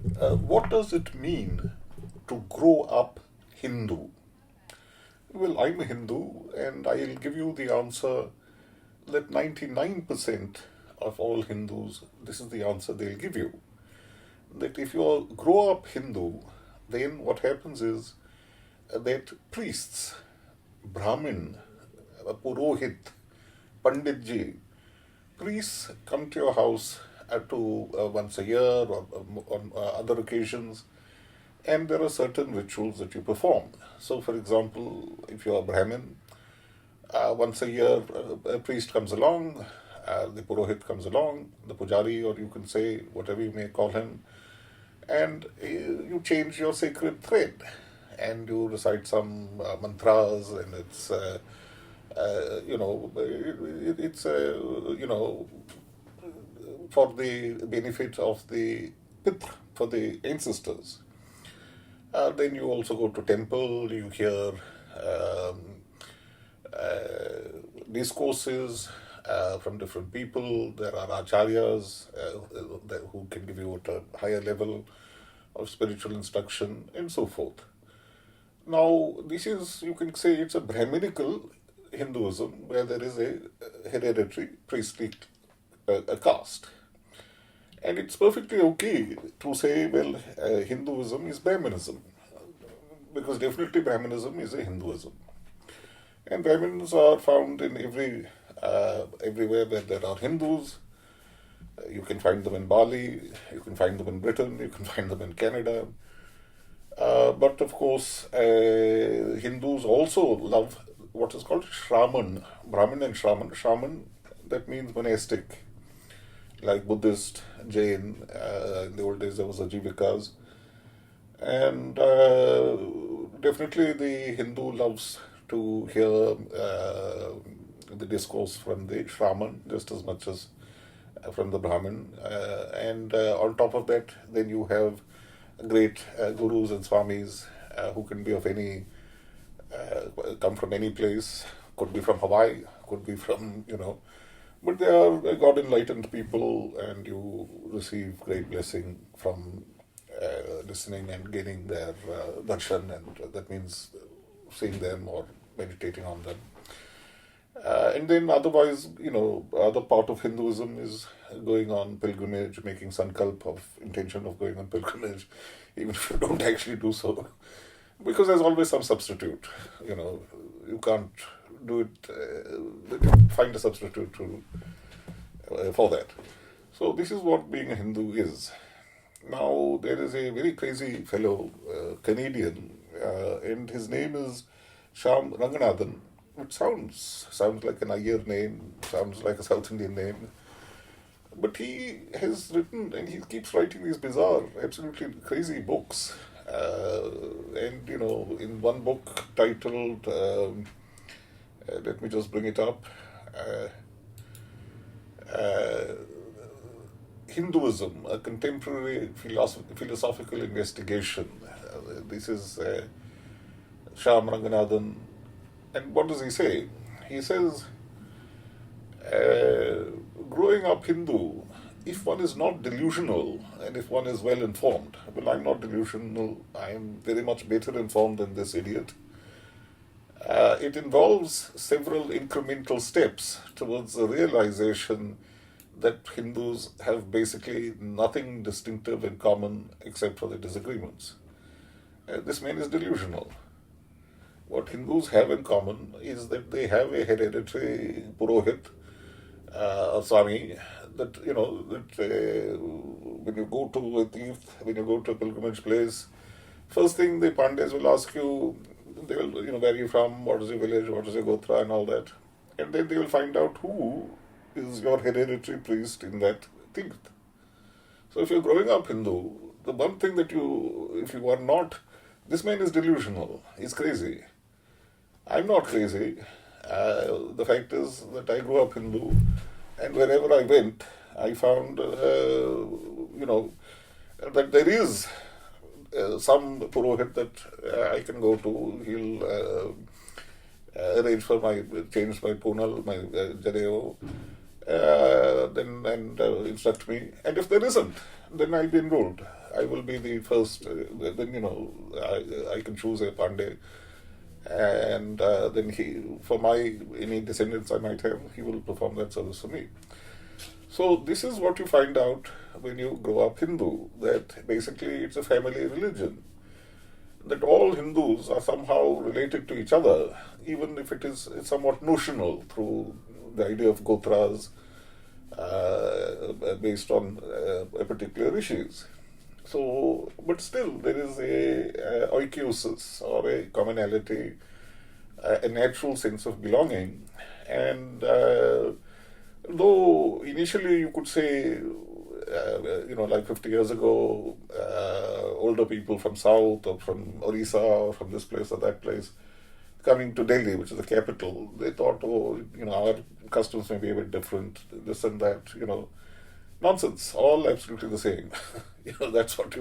What does it mean to grow up Hindu? Well, I'm a Hindu, and I'll give you the answer that 99% of all Hindus, this is the answer they'll give you. That if you grow up Hindu, then what happens is that priests, Brahmin, Purohit, Panditji, priests come to your house to once a year or on other occasions, and there are certain rituals that you perform. So, for example, if you are Brahmin, once a year a priest comes along, the Purohit comes along, the Pujari, or you can say whatever you may call him, and you change your sacred thread and you recite some mantras, and it's it's for the benefit of the pitra, for the ancestors. Then you also go to temple, you hear um, discourses from different people. There are acharyas who can give you at a higher level of spiritual instruction and so forth. Now, this is, you can say, it's a Brahminical Hinduism where there is a hereditary priestly caste. And it's perfectly okay to say, well, Hinduism is Brahminism, because definitely Brahminism is a Hinduism. And Brahmins are found in everywhere where there are Hindus. You can find them in Bali, you can find them in Britain, you can find them in Canada. But of course, Hindus also love what is called Shraman, Brahmin and Shraman. Shraman, that means monastic, like Buddhist, Jain. In the old days there was Ajivikas. And definitely the Hindu loves to hear the discourse from the Shraman just as much as from the Brahmin. And on top of that, then you have great gurus and swamis who can be of any, come from any place, could be from Hawaii, could be from, but they are God enlightened people, and you receive great blessing from listening and gaining their darshan, and that means seeing them or meditating on them. And then otherwise, other part of Hinduism is going on pilgrimage, making sankalp of intention of going on pilgrimage, even if you don't actually do so. Because there's always some substitute. You can't do it, find a substitute for that. So this is what being a Hindu is. Now, there is a very crazy fellow, Canadian, and his name is Shyama Ranganathan. It sounds like an Iyer name, sounds like a South Indian name. But he has written, and he keeps writing these bizarre, absolutely crazy books. And, in one book titled, let me just bring it up, Hinduism, a contemporary philosophical investigation. This is Shyama Ranganathan. And what does he say? He says, growing up Hindu, if one is not delusional and if one is well informed, well, I'm not delusional, I'm very much better informed than this idiot. It involves several incremental steps towards the realization that Hindus have basically nothing distinctive in common except for their disagreements. This man is delusional. What Hindus have in common is that they have a hereditary Purohit, a Swami, that, when you go to a Tirth, when you go to a pilgrimage place, first thing the Pandits will ask you, they will, where are you from, what is your village, what is your Gotra, and all that. And then they will find out who is your hereditary priest in that Tirth. So if you're growing up Hindu, the one thing that if you are not, this man is delusional, he's crazy. I'm not crazy. The fact is that I grew up Hindu, and wherever I went, I found, that there is some Purohit that I can go to. He'll arrange for change my Punal, my Janeo, and instruct me. And if there isn't, then I'll be enrolled. I will be the first, then, I can choose a Pandey, and then for any descendants I might have, he will perform that service for me. So this is what you find out when you grow up Hindu, that basically it's a family religion, that all Hindus are somehow related to each other, even if it is somewhat notional through the idea of gotras, based on a particular rishis. So, but still there is a oikiosis or a commonality, a natural sense of belonging. And though initially you could say, like 50 years ago, older people from South or from Orissa or from this place or that place coming to Delhi, which is the capital, they thought, our customs may be a bit different, this and that, nonsense, all absolutely the same. That's what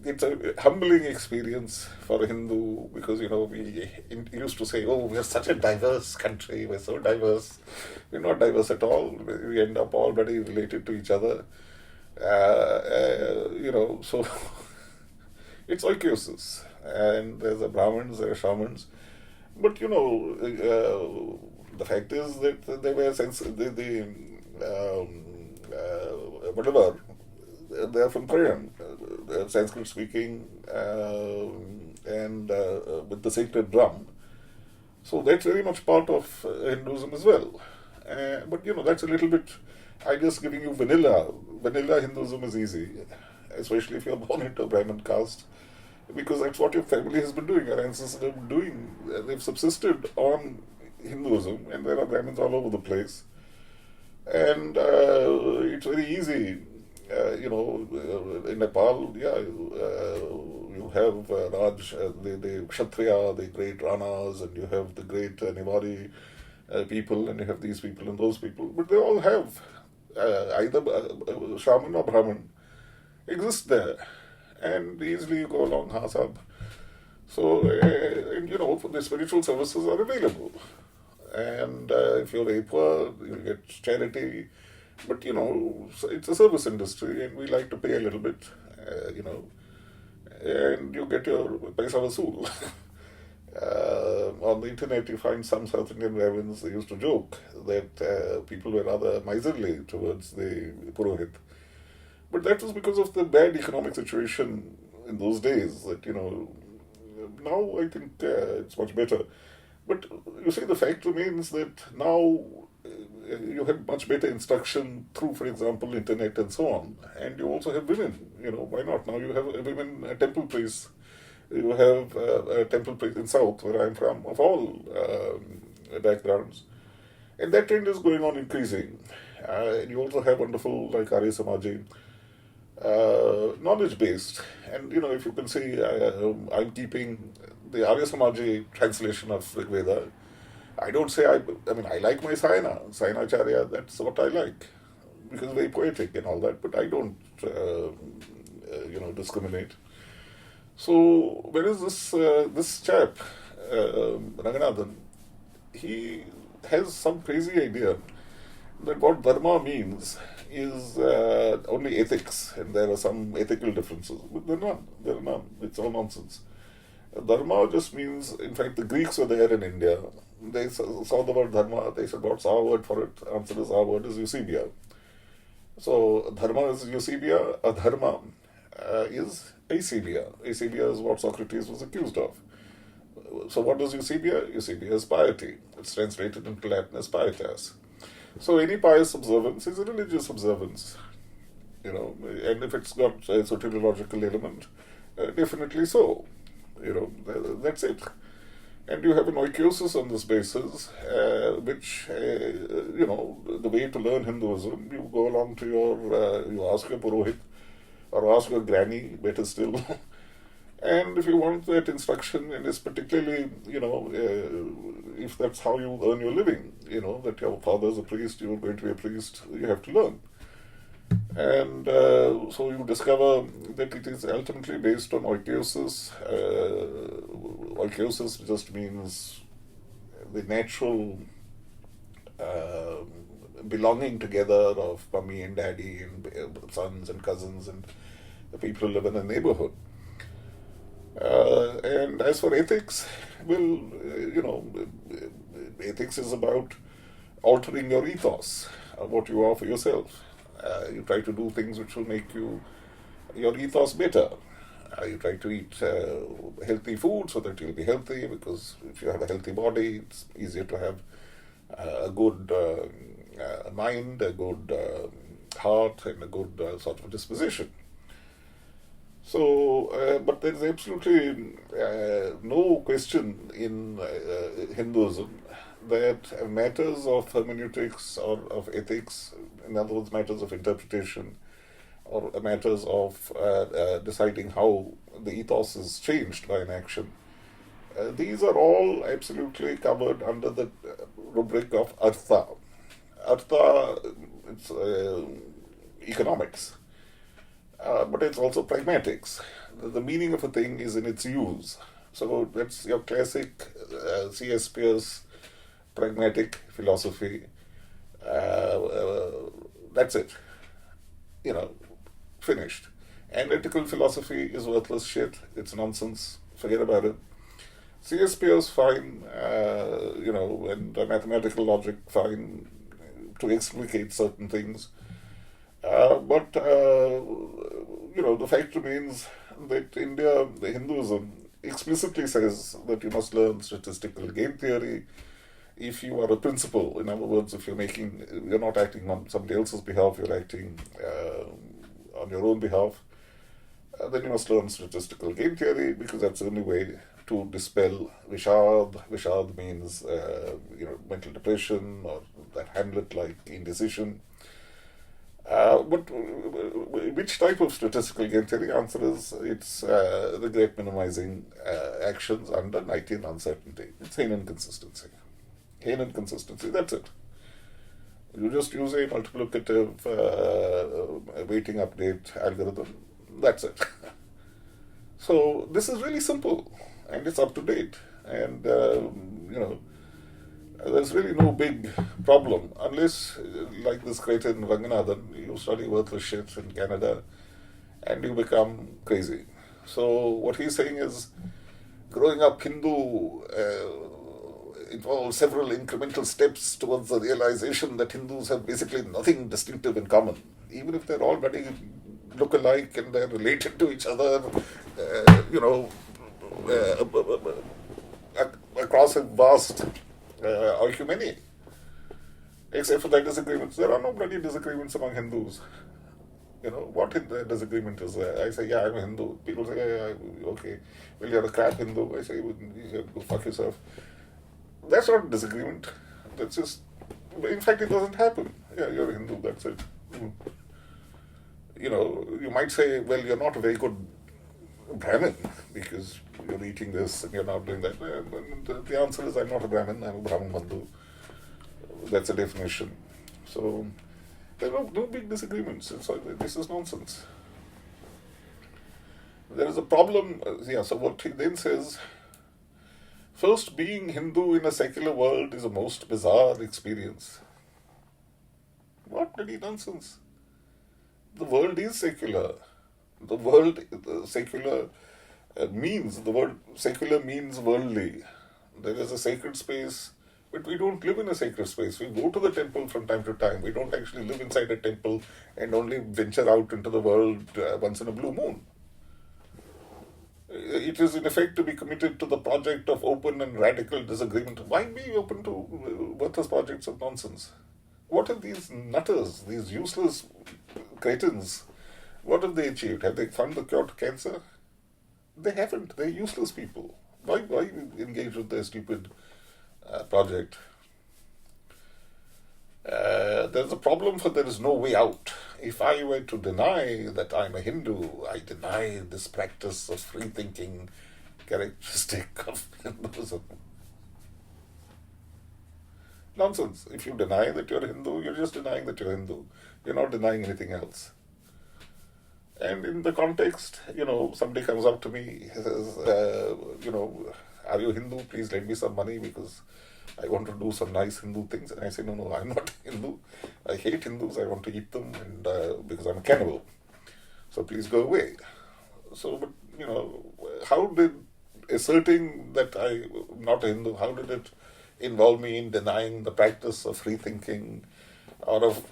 it's a humbling experience for a Hindu, because, we used to say, we're such a diverse country, we're so diverse. We're not diverse at all. We end up all very related to each other. So it's oikiosis. And there's the Brahmins, there are Shamans. But, the fact is that they were whatever, they're from Korean, Sanskrit speaking, and with the sacred drum. So that's very much part of Hinduism as well. But that's a little bit, I'm just giving you vanilla. Vanilla Hinduism is easy, especially if you're born into a Brahmin caste, because that's what your family has been doing, your ancestors have been doing. They've subsisted on Hinduism, and there are Brahmins all over the place. And it's very easy. In Nepal, you have Raj, the Kshatriya, the great Ranas, and you have the great Nivari people, and you have these people and those people. But they all have either Shaman or Brahman exist there. And easily you go along, Hasab. So, the spiritual services are available. And if you're very poor, you'll get charity. But, it's a service industry, and we like to pay a little bit, and you get your paisa vasool. On the internet, you find some South Indian ravens, they used to joke that people were rather miserly towards the Purohit. But that was because of the bad economic situation in those days, that, now I think it's much better. But you see, the fact remains that now you have much better instruction through, for example, internet and so on. And you also have women, why not? Now you have women temple priests. You have a temple priest in South, where I'm from, of all backgrounds. And that trend is going on increasing. And you also have wonderful, like Arya Samaji, knowledge-based. And, if you can see, I'm keeping the Arya Samaji translation of Rig Veda. I don't say, I like my Sayanacharya, that's what I like, because very poetic and all that, but I don't, discriminate. So, whereas this chap, Ranganathan, he has some crazy idea that what dharma means is only ethics, and there are some ethical differences. But there are none. It's all nonsense. Dharma just means, in fact, the Greeks were there in India. They saw the word dharma, they said, what's our word for it? Answer is, our word is Eusebia. So, dharma is Eusebia, adharma is Eusebia. Eusebia is what Socrates was accused of. So, what is Eusebia? Eusebia is piety. It's translated into Latin as pietas. So, any pious observance is a religious observance. And if it's got a soteriological element, definitely so. That's it. And you have an oikiosis on this basis, which, the way to learn Hinduism, you go along to you ask your Purohit, or ask your granny, better still. And if you want that instruction, and it's particularly, if that's how you earn your living, that your father's a priest, you're going to be a priest, you have to learn. And so you discover that it is ultimately based on oikiosis. Oikiosis just means the natural belonging together of mummy and daddy and sons and cousins and The people live in a neighborhood. And as for ethics, well, ethics is about altering your ethos, what you are for yourself. You try to do things which will make your ethos better. You try to eat healthy food so that you'll be healthy, because if you have a healthy body, it's easier to have a good mind, a good heart, and a good sort of disposition. So, but there is absolutely no question in Hinduism that matters of hermeneutics or of ethics, in other words, matters of interpretation, or matters of deciding how the ethos is changed by an action, these are all absolutely covered under the rubric of artha. Artha, it's economics, but it's also pragmatics. The meaning of a thing is in its use. So that's your classic C.S. Peirce pragmatic philosophy. That's it. Finished. Analytical philosophy is worthless shit. It's nonsense. Forget about it. C.S. Peirce, fine. And mathematical logic, fine, to explicate certain things. But the fact remains that the Hinduism explicitly says that you must learn statistical game theory if you are a principal. In other words, if you're not acting on somebody else's behalf, you're acting on your own behalf, then you must learn statistical game theory, because that's the only way to dispel Vishad. Vishad means mental depression, or that Hamlet-like indecision. But which type of statistical game theory? Answer is it's the great minimizing actions under Knightian uncertainty. It's Hainan consistency. Hainan consistency, that's it. You just use a multiplicative weighting update algorithm. That's it. So this is really simple, and it's up to date. And, there's really no big problem, unless, like this cretin Ranganathan, you study worthless shit in Canada and you become crazy. So what he's saying is, growing up Hindu involves several incremental steps towards the realization that Hindus have basically nothing distinctive in common. Even if they're all very look alike and they're related to each other, across a vast Oikumene. Except for that disagreements. There are no bloody disagreements among Hindus. What disagreement is there? I say, yeah, I'm a Hindu. People say, yeah, okay. Well, you're a crap Hindu. I say, go fuck yourself. That's not a disagreement. That's just, in fact, it doesn't happen. Yeah, you're a Hindu, that's it. You might say, well, you're not a very good Brahmin because you're eating this and you're not doing that. The answer is, I'm not a Brahmin, I'm a Brahman Bandhu. That's a definition. So there are no big disagreements. This is nonsense. There is a problem. So what he then says, first, being Hindu in a secular world is a most bizarre experience. What bloody nonsense. The world is secular. The word secular means worldly. There is a sacred space, but we don't live in a sacred space. We go to the temple from time to time. We don't actually live inside a temple and only venture out into the world once in a blue moon. It is in effect to be committed to the project of open and radical disagreement. Why be open to worthless projects of nonsense? What have these nutters, these useless cretins, what have they achieved? Have they found the cure to cancer? They haven't. They're useless people. Why engage with their stupid project? There's a problem, for there is no way out. If I were to deny that I'm a Hindu, I deny this practice of free thinking characteristic of Hinduism. Nonsense. If you deny that you're a Hindu, you're just denying that you're Hindu. You're not denying anything else. And in the context, somebody comes up to me, says, are you Hindu? Please lend me some money because I want to do some nice Hindu things. And I say, no, I'm not Hindu. I hate Hindus. I want to eat them and because I'm a cannibal. so please go away. So, but, how did asserting that I'm not a Hindu, how did it involve me in denying the practice of free thinking or of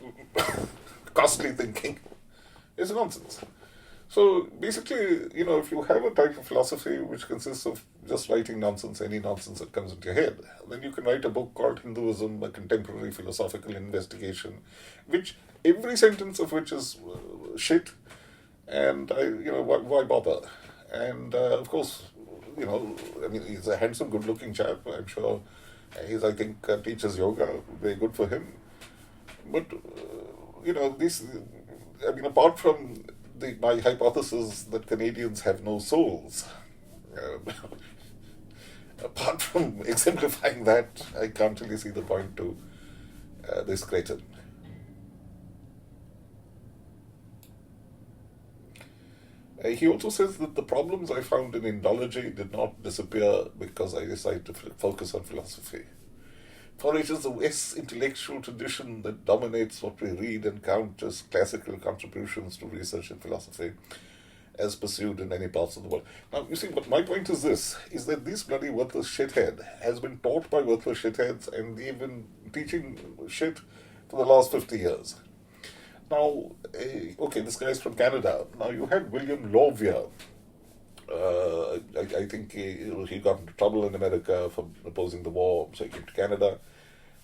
costly thinking? It's nonsense. So basically, if you have a type of philosophy which consists of just writing nonsense, any nonsense that comes into your head, then you can write a book called Hinduism, a contemporary philosophical investigation, which every sentence of which is shit, and why bother? And of course, he's a handsome, good-looking chap. I'm sure I think, teaches yoga. Very good for him. But apart from my hypothesis that Canadians have no souls, apart from exemplifying that, I can't really see the point to this cretin. He also says that the problems I found in Indology did not disappear because I decided to focus on philosophy. For it is the West's intellectual tradition that dominates what we read and count as classical contributions to research in philosophy, as pursued in many parts of the world. Now, you see, but my point is this, is that this bloody worthless shithead has been taught by worthless shitheads, and they've been teaching shit for the last 50 years. Now, okay, this guy's from Canada. Now, you had William Lawvier. I think he got into trouble in America for opposing the war, so he came to Canada.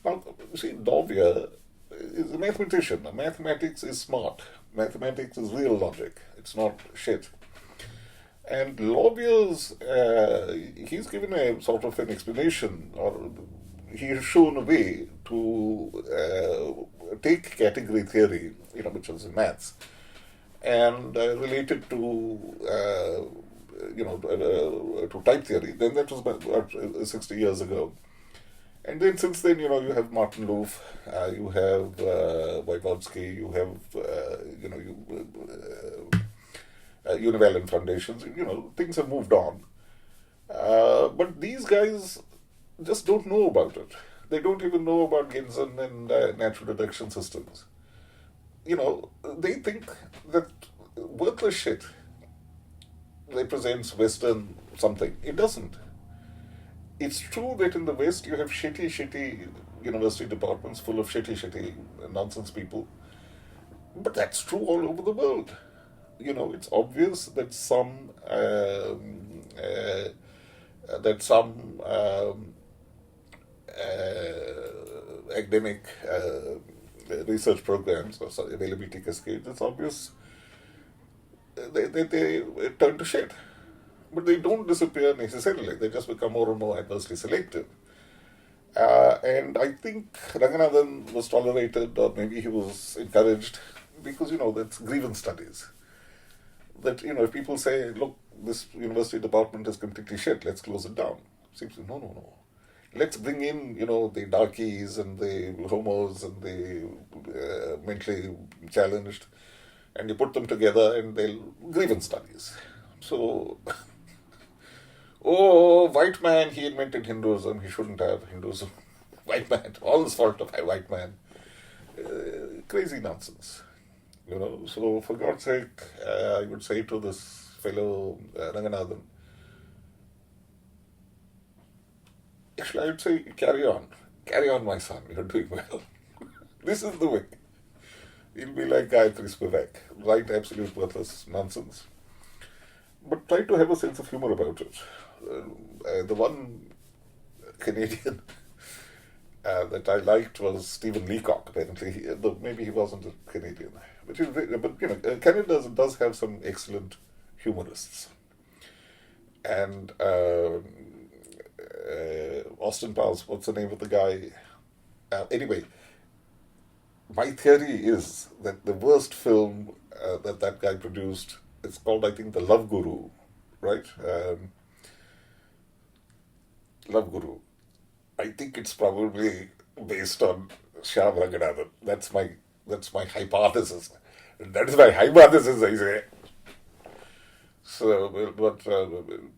Now, you see, Lawvier is a mathematician. Mathematics is smart. Mathematics is real logic. It's not shit. And Lawvier's, he's given a sort of an explanation, or he has shown a way to take category theory, which was in maths, and relate it to type theory. Then that was about 60 years ago. And then since then, you have Martin Loof, you have Vygotsky, you have, Univalent foundations. Things have moved on. But these guys just don't know about it. They don't even know about Gensen and natural deduction systems. They think that worthless shit represents Western something. It doesn't. It's true that in the West you have shitty university departments full of shitty nonsense people. But that's true all over the world. It's obvious that some academic research programs, or availability cascades, it's obvious they turn to shit. But they don't disappear necessarily. They just become more and more adversely selective. And I think Ranganathan was tolerated, or maybe he was encouraged, because, that's Grievance Studies. That, if people say, look, this university department is completely shit, let's close it down. Seems like, no. Let's bring in, the darkies and the homos and the mentally challenged, and you put them together and they'll Grievance Studies. So, white man, he invented Hinduism, he shouldn't have Hinduism. White man, all is fault of a white man. Crazy nonsense. So for God's sake, I would say to this fellow Ranganathan, actually I would say, carry on my son, you're doing well. This is the way. You'll be like Gayatri Spivak, write absolute worthless nonsense, but try to have a sense of humor about it. The one Canadian that I liked was Stephen Leacock. Apparently, maybe he wasn't a Canadian, but Canada does have some excellent humorists. And Austin Powers, what's the name of the guy? Anyway, my theory is that the worst film that guy produced is called, I think, The Love Guru, right? Love Guru. I think it's probably based on Shyama Ranganathan. That's my hypothesis. That is my hypothesis, I say. So, but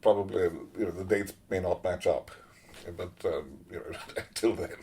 probably the dates may not match up. But until then.